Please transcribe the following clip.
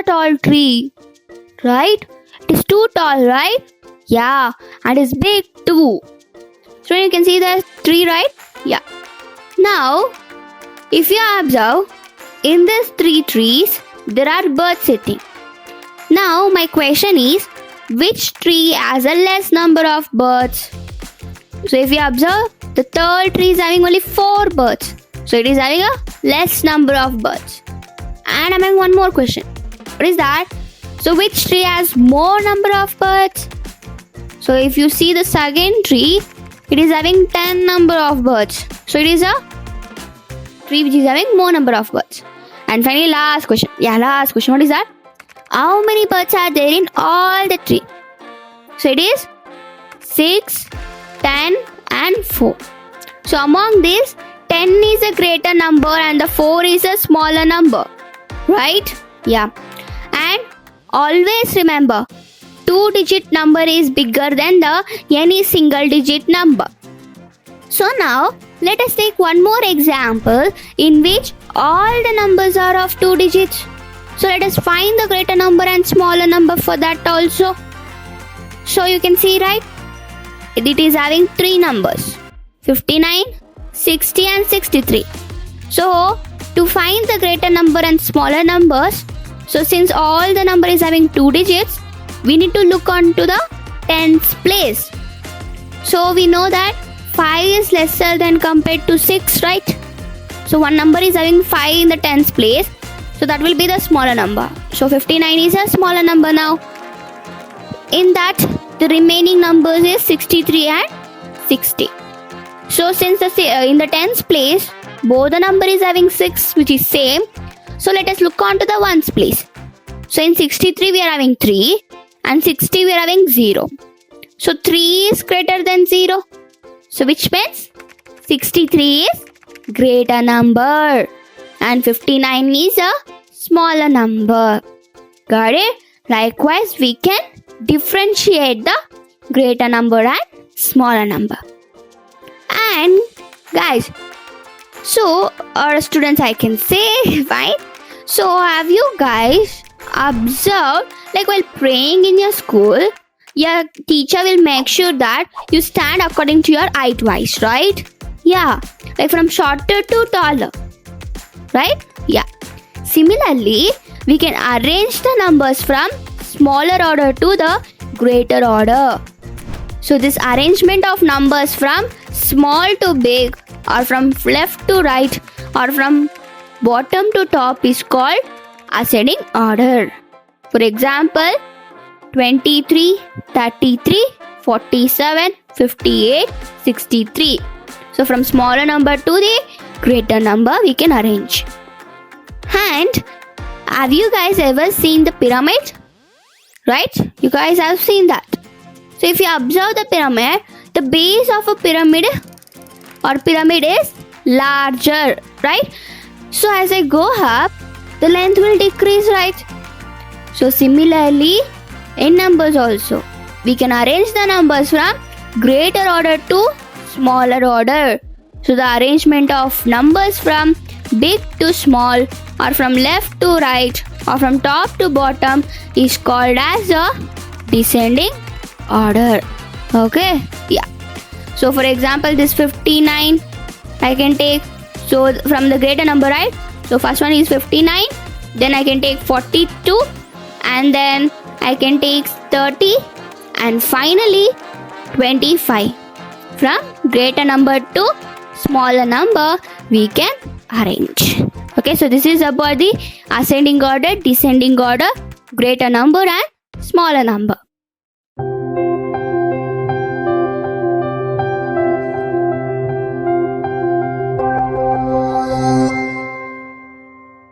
tall tree, right? It is too tall, right? Yeah, and it's big too. So you can see the tree, right? Yeah. Now, if you observe, in these 3 trees, there are birds sitting. Now, my question is, which tree has a less number of birds? So if you observe, the third tree is having only 4 birds. So it is having a less number of birds. And I'm having one more question. What is that? So which tree has more number of birds? So if you see the second tree, it is having 10 number of birds. So it is a tree which is having more number of birds. And finally, last question. Last question. What is that? How many birds are there in all the tree? So it is 6, 10 and 4. So among these, 10 is a greater number and the 4 is a smaller number. Right? Yeah. And always remember, 2-digit number is bigger than the any single digit number. So now, let us take one more example in which all the numbers are of 2 digits. So let us find the greater number and smaller number for that also. So you can see, right? It is having 3 numbers, 59, 60 and 63. So to find the greater number and smaller numbers, so since all the number is having 2 digits, we need to look on to the tens place. So we know that 5 is lesser than compared to 6, right? So one number is having 5 in the tens place. So that will be the smaller number. So 59 is a smaller number now. In that, the remaining numbers is 63 and 60. So since in the tens place, both the number is having 6, which is same. So let us look on to the ones place. So in 63 we are having 3 and 60 we are having 0. So 3 is greater than 0. So which means 63 is greater number and 59 is a smaller number. Got it? Likewise, we can differentiate the greater number and smaller number. And guys, so our students, I can say, fine. So have you guys observed, like while praying in your school, your teacher will make sure that you stand according to your height wise, right? Yeah, like from shorter to taller, right? Yeah. Similarly, we can arrange the numbers from smaller order to the greater order. So this arrangement of numbers from small to big or from left to right or from bottom to top is called ascending order. For example, 23, 33, 47, 58, 63. So from smaller number to the greater number we can arrange. And have you guys ever seen the pyramid? Right? You guys have seen that. So if you observe the pyramid, the base of a pyramid is larger, right? So as I go up, the length will decrease, right? So similarly, in numbers also, we can arrange the numbers from greater order to smaller order. So the arrangement of numbers from big to small or from left to right or from top to bottom is called as a descending order. Okay? Yeah. So for example, this 59 I can take, so from the greater number, right? So first one is 59, then I can take 42 and then I can take 30 and finally 25. From greater number to smaller number we can arrange. Okay, so this is about the ascending order, descending order, greater number and smaller number.